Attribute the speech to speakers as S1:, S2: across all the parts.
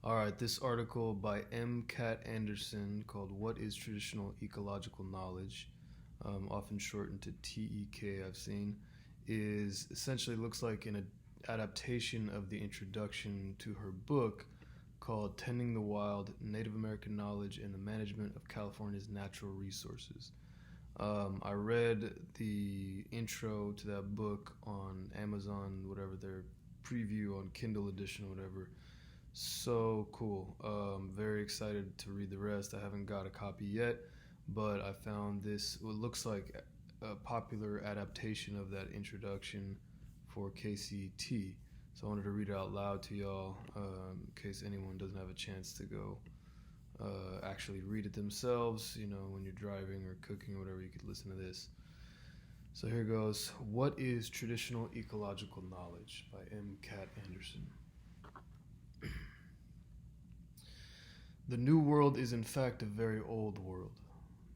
S1: All right, this article by M. Cat Anderson called What is Traditional Ecological Knowledge, often shortened to TEK, I've seen, is essentially looks like an adaptation of the introduction to her book called Tending the Wild, Native American Knowledge and the Management of California's Natural Resources. I read the intro to that book on Amazon, whatever, their preview on Kindle edition or whatever. So cool. Very excited to read the rest. I haven't got a copy yet, but I found this, what looks like a popular adaptation of that introduction for KCT. So I wanted to read it out loud to y'all in case anyone doesn't have a chance to go actually read it themselves. You know, when you're driving or cooking or whatever, you could listen to this. So here goes. What is Traditional Ecological Knowledge by M. Cat Anderson. The New World is in fact a very old world.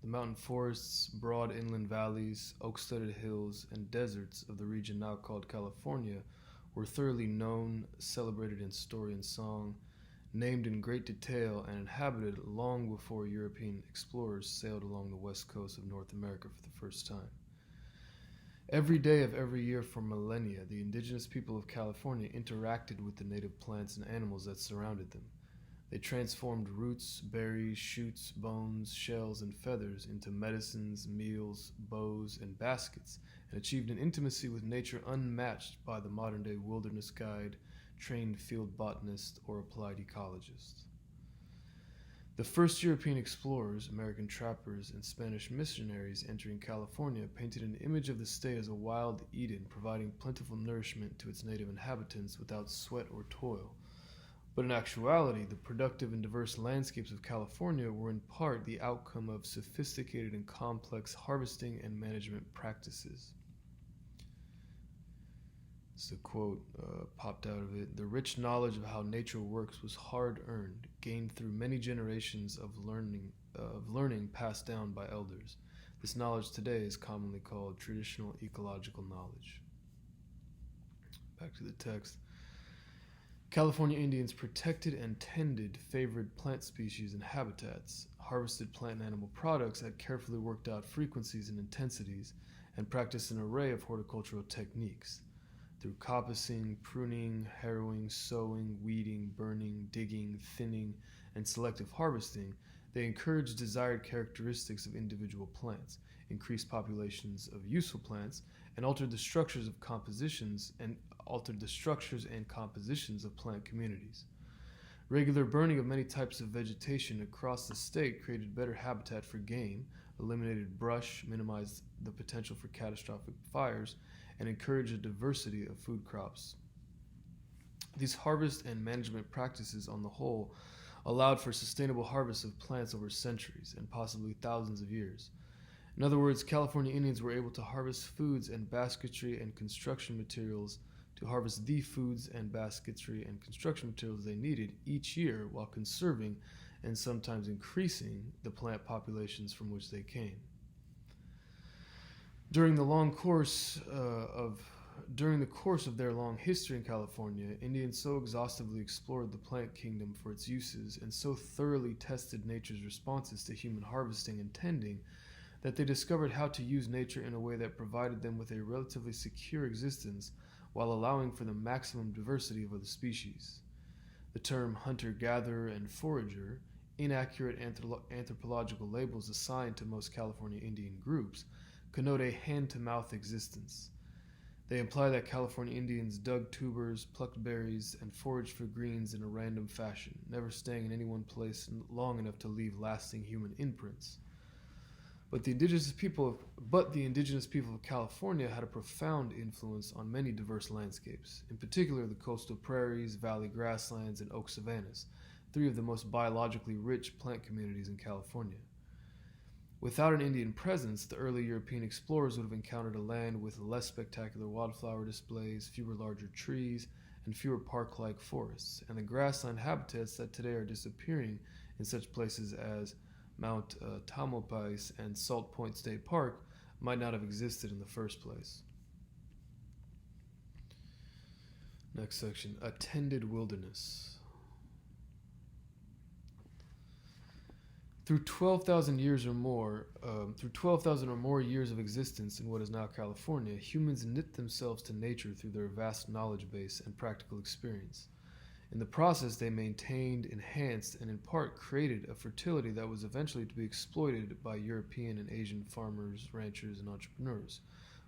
S1: The mountain forests, broad inland valleys, oak-studded hills, and deserts of the region now called California were thoroughly known, celebrated in story and song, named in great detail, and inhabited long before European explorers sailed along the west coast of North America for the first time. Every day of every year for millennia, the indigenous people of California interacted with the native plants and animals that surrounded them. They transformed roots, berries, shoots, bones, shells, and feathers into medicines, meals, bows, and baskets, and achieved an intimacy with nature unmatched by the modern-day wilderness guide, trained field botanist, or applied ecologist. The first European explorers, American trappers, and Spanish missionaries entering California painted an image of the state as a wild Eden, providing plentiful nourishment to its native inhabitants without sweat or toil. But in actuality, the productive and diverse landscapes of California were in part the outcome of sophisticated and complex harvesting and management practices. It's a quote popped out of it. The rich knowledge of how nature works was hard-earned, gained through many generations of learning passed down by elders. This knowledge today is commonly called traditional ecological knowledge. Back to the text. California Indians protected and tended favored plant species and habitats, harvested plant and animal products at carefully worked out frequencies and intensities, and practiced an array of horticultural techniques. Through coppicing, pruning, harrowing, sowing, weeding, burning, digging, thinning, and selective harvesting, they encouraged desired characteristics of individual plants, increased populations of useful plants, and altered the structures and compositions of plant communities. Regular burning of many types of vegetation across the state created better habitat for game, eliminated brush, minimized the potential for catastrophic fires, and encouraged a diversity of food crops. These harvest and management practices on the whole allowed for sustainable harvests of plants over centuries and possibly thousands of years. In other words, California Indians were able to harvest foods and basketry and construction materials to harvest the foods and basketry and construction materials they needed each year while conserving and sometimes increasing the plant populations from which they came. During the course of their long history in California, Indians so exhaustively explored the plant kingdom for its uses and so thoroughly tested nature's responses to human harvesting and tending that they discovered how to use nature in a way that provided them with a relatively secure existence while allowing for the maximum diversity of other species. The term hunter-gatherer and forager, inaccurate anthropological labels assigned to most California Indian groups, connote a hand-to-mouth existence. They imply that California Indians dug tubers, plucked berries, and foraged for greens in a random fashion, never staying in any one place long enough to leave lasting human imprints. But the indigenous people of California had a profound influence on many diverse landscapes, in particular the coastal prairies, valley grasslands, and oak savannas, three of the most biologically rich plant communities in California. Without an Indian presence, the early European explorers would have encountered a land with less spectacular wildflower displays, fewer larger trees, and fewer park-like forests, and the grassland habitats that today are disappearing in such places as Mount Tamalpais and Salt Point State Park might not have existed in the first place. Next section, attended wilderness. Through 12,000 years or more, through 12,000 or more years of existence in what is now California, humans knit themselves to nature through their vast knowledge base and practical experience. In the process, they maintained, enhanced, and in part created a fertility that was eventually to be exploited by European and Asian farmers, ranchers, and entrepreneurs,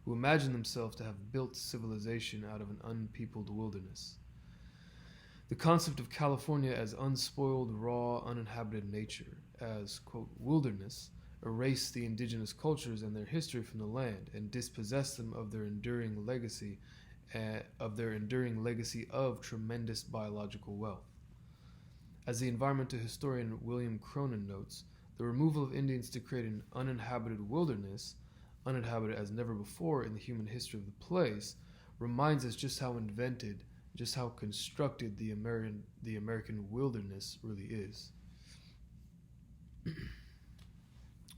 S1: who imagined themselves to have built civilization out of an unpeopled wilderness. The concept of California as unspoiled, raw, uninhabited nature, as, quote, wilderness, erased the indigenous cultures and their history from the land and dispossessed them of their enduring legacy of tremendous biological wealth. As the environmental historian William Cronin notes, the removal of Indians to create an uninhabited wilderness, uninhabited as never before in the human history of the place, reminds us just how constructed the American wilderness really is.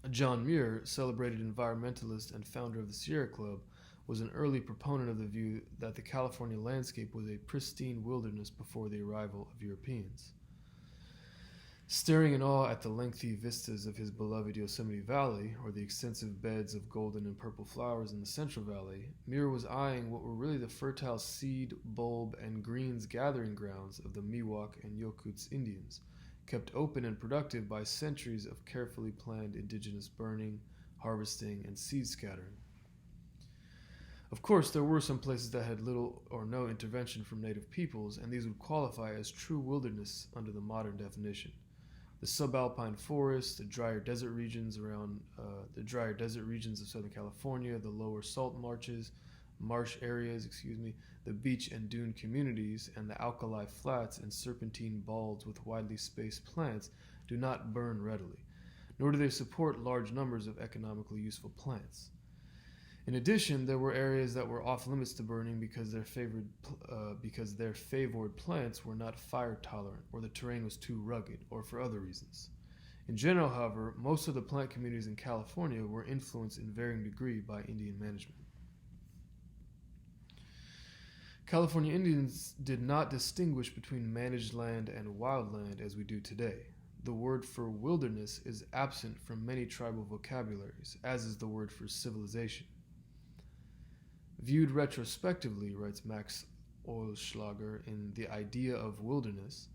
S1: John Muir, celebrated environmentalist and founder of the Sierra Club, was an early proponent of the view that the California landscape was a pristine wilderness before the arrival of Europeans. Staring in awe at the lengthy vistas of his beloved Yosemite Valley, or the extensive beds of golden and purple flowers in the Central Valley, Muir was eyeing what were really the fertile seed, bulb, and greens gathering grounds of the Miwok and Yokuts Indians, kept open and productive by centuries of carefully planned indigenous burning, harvesting, and seed scattering. Of course, there were some places that had little or no intervention from native peoples, and these would qualify as true wilderness under the modern definition. The subalpine forests, the drier desert regions of Southern California, the lower salt marsh areas, the beach and dune communities, and the alkali flats and serpentine balds with widely spaced plants do not burn readily, nor do they support large numbers of economically useful plants. In addition, there were areas that were off limits to burning because their favored plants were not fire tolerant, or the terrain was too rugged, or for other reasons. In general, however, most of the plant communities in California were influenced in varying degree by Indian management. California Indians did not distinguish between managed land and wild land as we do today. The word for wilderness is absent from many tribal vocabularies, as is the word for civilization. Viewed retrospectively, writes Max Ohlschlager in The Idea of Wilderness,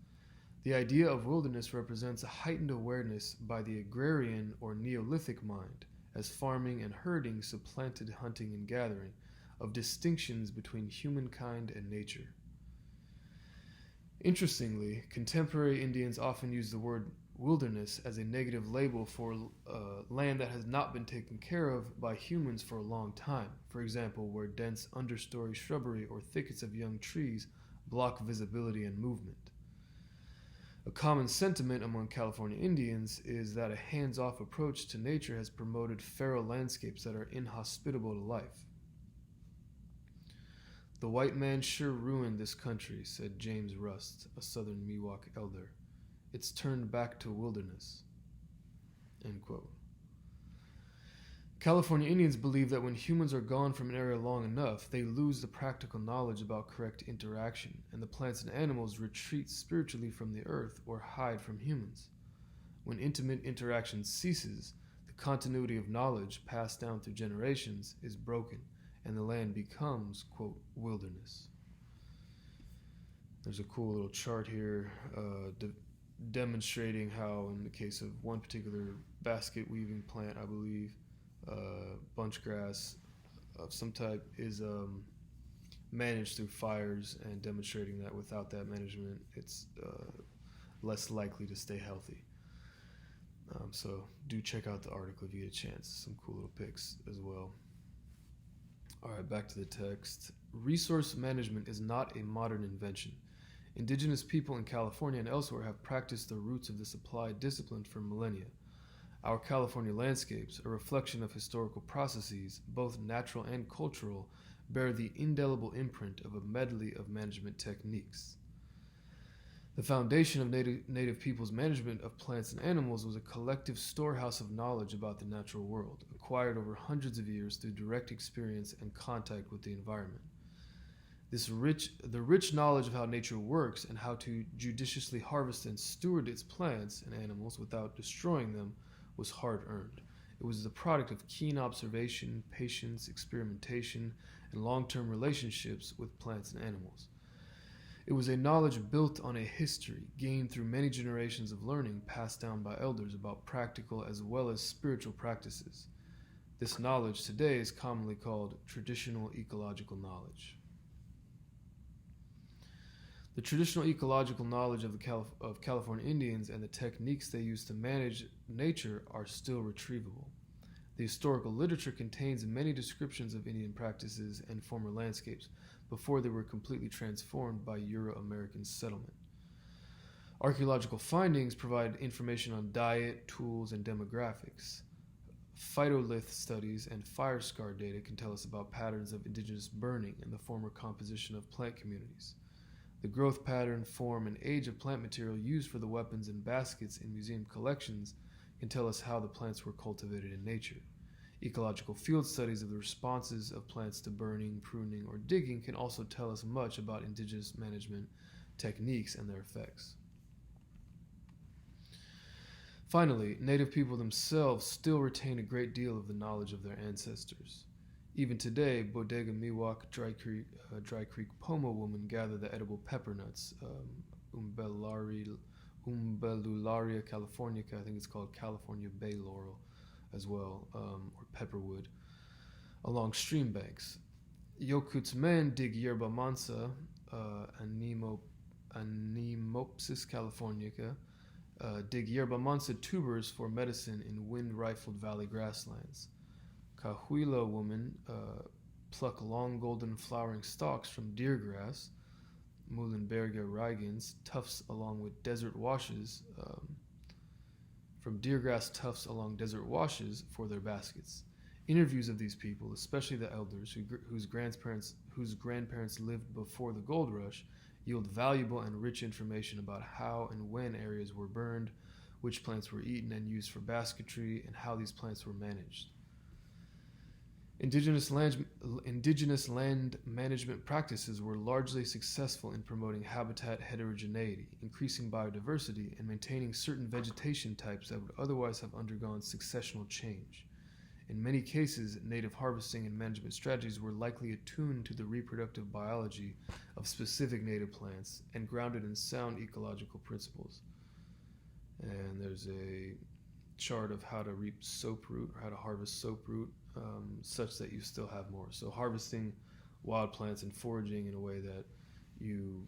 S1: the idea of wilderness represents a heightened awareness by the agrarian or Neolithic mind, as farming and herding supplanted hunting and gathering, of distinctions between humankind and nature. Interestingly, contemporary Indians often use the word wilderness as a negative label for land that has not been taken care of by humans for a long time, for example, where dense understory shrubbery or thickets of young trees block visibility and movement. A common sentiment among California Indians is that a hands-off approach to nature has promoted feral landscapes that are inhospitable to life. "The white man sure ruined this country," said James Rust, a southern Miwok elder. "It's turned back to wilderness." End quote. California Indians believe that when humans are gone from an area long enough, they lose the practical knowledge about correct interaction, and the plants and animals retreat spiritually from the earth or hide from humans. When intimate interaction ceases, the continuity of knowledge passed down through generations is broken, and the land becomes, quote, wilderness. There's a cool little chart here demonstrating how, in the case of one particular basket weaving plant, I believe, bunch grass of some type is managed through fires, and demonstrating that without that management, it's less likely to stay healthy. So do check out the article if you get a chance. Some cool little pics as well. All right, back to the text. Resource management is not a modern invention. Indigenous people in California and elsewhere have practiced the roots of this applied discipline for millennia. Our California landscapes, a reflection of historical processes, both natural and cultural, bear the indelible imprint of a medley of management techniques. The foundation of native peoples' management of plants and animals was a collective storehouse of knowledge about the natural world, acquired over hundreds of years through direct experience and contact with the environment. The rich knowledge of how nature works and how to judiciously harvest and steward its plants and animals without destroying them was hard-earned. It was the product of keen observation, patience, experimentation, and long-term relationships with plants and animals. It was a knowledge built on a history gained through many generations of learning passed down by elders about practical as well as spiritual practices. This knowledge today is commonly called traditional ecological knowledge. The traditional ecological knowledge of California Indians and the techniques they use to manage nature are still retrievable. The historical literature contains many descriptions of Indian practices and former landscapes before they were completely transformed by Euro-American settlement. Archaeological findings provide information on diet, tools, and demographics. Phytolith studies and fire scar data can tell us about patterns of indigenous burning and the former composition of plant communities. The growth pattern, form, and age of plant material used for the weapons and baskets in museum collections can tell us how the plants were cultivated in nature. Ecological field studies of the responses of plants to burning, pruning, or digging can also tell us much about indigenous management techniques and their effects. Finally, Native people themselves still retain a great deal of the knowledge of their ancestors. Even today, Bodega Miwok Dry Creek Pomo women gather the edible pepper nuts, Umbellularia californica, I think it's called California bay laurel as well, or pepperwood, along stream banks. Yokuts men dig yerba mansa, Anemopsis californica, dig yerba mansa tubers for medicine in wind-rifled valley grasslands. Cahuilla women pluck long golden flowering stalks from deer grass, Muhlenberger Reigens, tufts along with desert washes, from deergrass tufts along desert washes for their baskets. Interviews of these people, especially the elders whose grandparents lived before the gold rush, yield valuable and rich information about how and when areas were burned, which plants were eaten and used for basketry, and how these plants were managed. Indigenous land management practices were largely successful in promoting habitat heterogeneity, increasing biodiversity, and maintaining certain vegetation types that would otherwise have undergone successional change. In many cases, native harvesting and management strategies were likely attuned to the reproductive biology of specific native plants and grounded in sound ecological principles. And there's a chart of how to reap soaproot, or how to harvest soaproot, such that you still have more. So harvesting wild plants and foraging in a way that you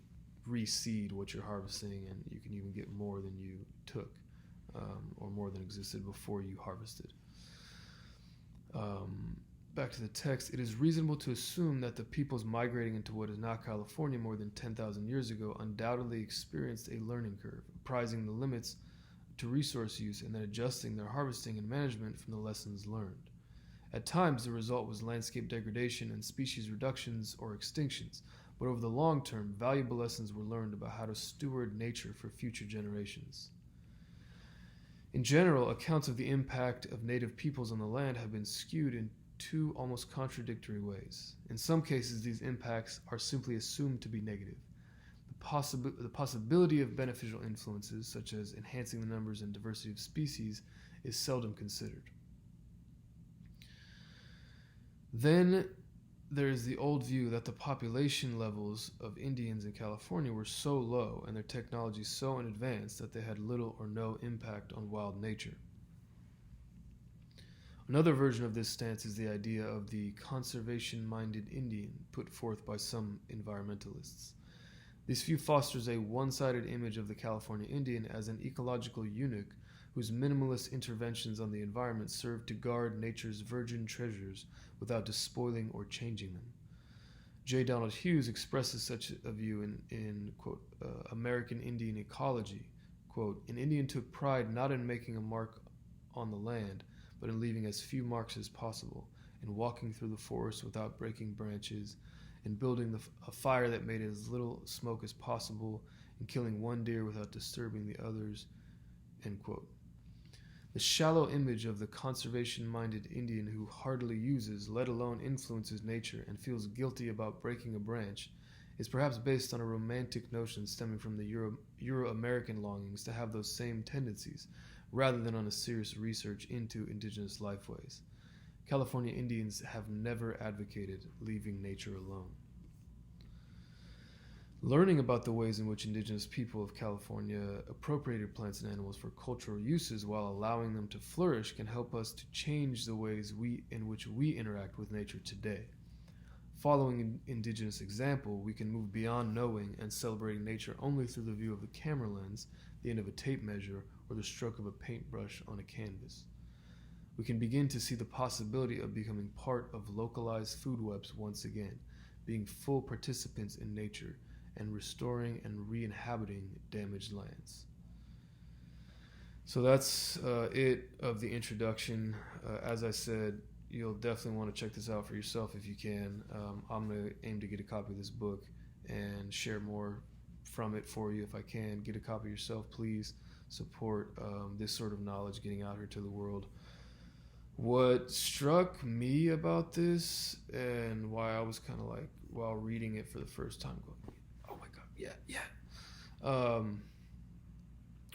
S1: reseed what you're harvesting, and you can even get more than you took, or more than existed before you harvested. Back to the text, it is reasonable to assume that the peoples migrating into what is now California more than 10,000 years ago undoubtedly experienced a learning curve, apprising the limits to resource use and then adjusting their harvesting and management from the lessons learned. At times, the result was landscape degradation and species reductions or extinctions, but over the long term, valuable lessons were learned about how to steward nature for future generations. In general, accounts of the impact of native peoples on the land have been skewed in two almost contradictory ways. In some cases, these impacts are simply assumed to be negative. The possibility of beneficial influences, such as enhancing the numbers and diversity of species, is seldom considered. Then there is the old view that the population levels of Indians in California were so low and their technology so advanced that they had little or no impact on wild nature. Another version of this stance is the idea of the conservation-minded Indian put forth by some environmentalists. This view fosters a one-sided image of the California Indian as an ecological eunuch whose minimalist interventions on the environment serve to guard nature's virgin treasures without despoiling or changing them. J. Donald Hughes expresses such a view in quote, American Indian Ecology. Quote, an Indian took pride not in making a mark on the land, but in leaving as few marks as possible, in walking through the forest without breaking branches, in building a fire that made as little smoke as possible, in killing one deer without disturbing the others, end quote. The shallow image of the conservation-minded Indian who hardly uses, let alone influences nature and feels guilty about breaking a branch is perhaps based on a romantic notion stemming from the Euro-American longings to have those same tendencies, rather than on a serious research into indigenous lifeways. California Indians have never advocated leaving nature alone. Learning about the ways in which indigenous people of California appropriated plants and animals for cultural uses while allowing them to flourish can help us to change the ways in which we interact with nature today. Following an indigenous example, we can move beyond knowing and celebrating nature only through the view of the camera lens, the end of a tape measure, or the stroke of a paintbrush on a canvas. We can begin to see the possibility of becoming part of localized food webs once again, being full participants in nature, and restoring and re-inhabiting damaged lands. So that's it of the introduction. As I said, you'll definitely want to check this out for yourself if you can. I'm going to aim to get a copy of this book and share more from it for you if I can. Get a copy yourself, please. Support this sort of knowledge getting out here to the world. What struck me about this, and why I was kind of like, while reading it for the first time, going, oh my God, yeah.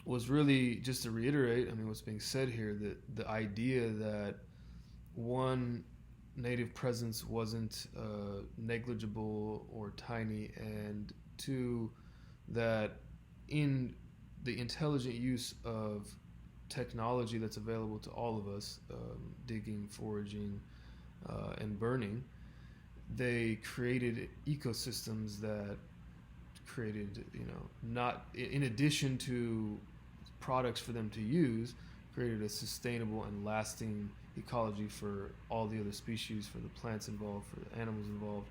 S1: Was really, just to reiterate, I mean, what's being said here, that the idea that one, native presence wasn't negligible or tiny, and two, that in the intelligent use of technology that's available to all of us, digging, foraging, and burning, they created ecosystems that created, not in addition to products for them to use, created a sustainable and lasting ecology for all the other species, for the plants involved, for the animals involved.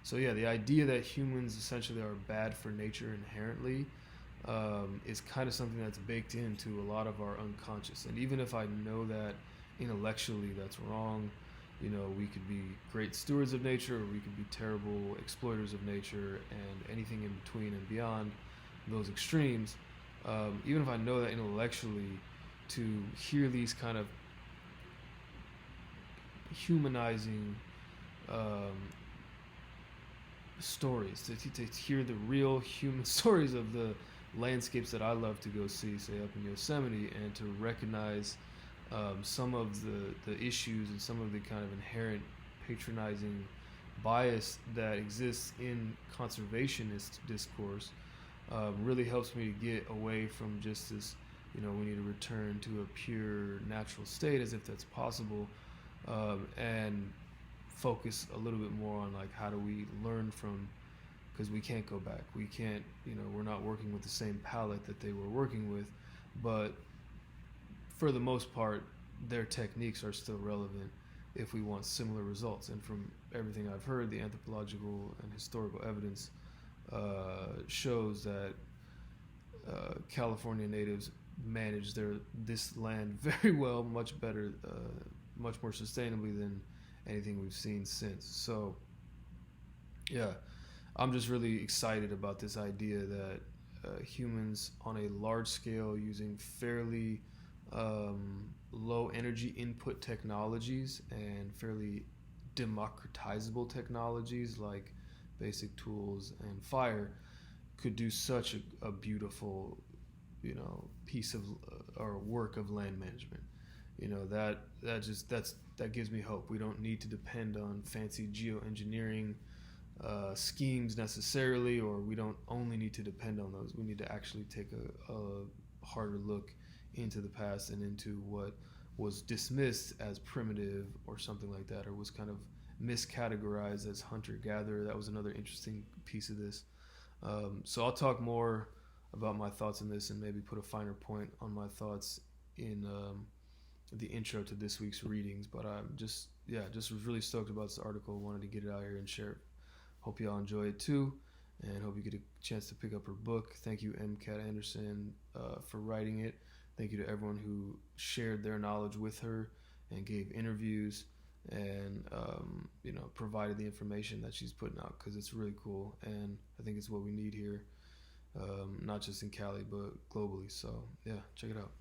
S1: So yeah, the idea that humans essentially are bad for nature inherently is kind of something that's baked into a lot of our unconscious. And even if I know that intellectually that's wrong, we could be great stewards of nature, or we could be terrible exploiters of nature, and anything in between and beyond those extremes. Even if I know that intellectually, to hear these kind of humanizing stories, to hear the real human stories of the landscapes that I love to go see, say up in Yosemite, and to recognize some of the issues and some of the kind of inherent patronizing bias that exists in conservationist discourse, really helps me to get away from just this, we need to return to a pure natural state, as if that's possible, and focus a little bit more on like, how do we learn from, because we can't go back, we can't, we're not working with the same palette that they were working with, but for the most part their techniques are still relevant if we want similar results. And from everything I've heard, the anthropological and historical evidence shows that California natives manage this land very well, much better, much more sustainably than anything we've seen since. So yeah, I'm just really excited about this idea that humans on a large scale, using fairly low energy input technologies and fairly democratizable technologies like basic tools and fire, could do such a beautiful piece of or work of land management. That gives me hope. We don't need to depend on fancy geoengineering schemes necessarily, or we don't only need to depend on those. We need to actually take a harder look into the past and into what was dismissed as primitive or something like that, or was kind of miscategorized as hunter-gatherer. That was another interesting piece of this. So I'll talk more about my thoughts on this and maybe put a finer point on my thoughts in the intro to this week's readings. But I'm just was really stoked about this article. Wanted to get it out here and share it. Hope y'all enjoy it too, and hope you get a chance to pick up her book. Thank you, M. Cat Anderson, for writing it. Thank you to everyone who shared their knowledge with her and gave interviews and provided the information that she's putting out, because it's really cool, and I think it's what we need here, not just in Cali but globally. So yeah, check it out.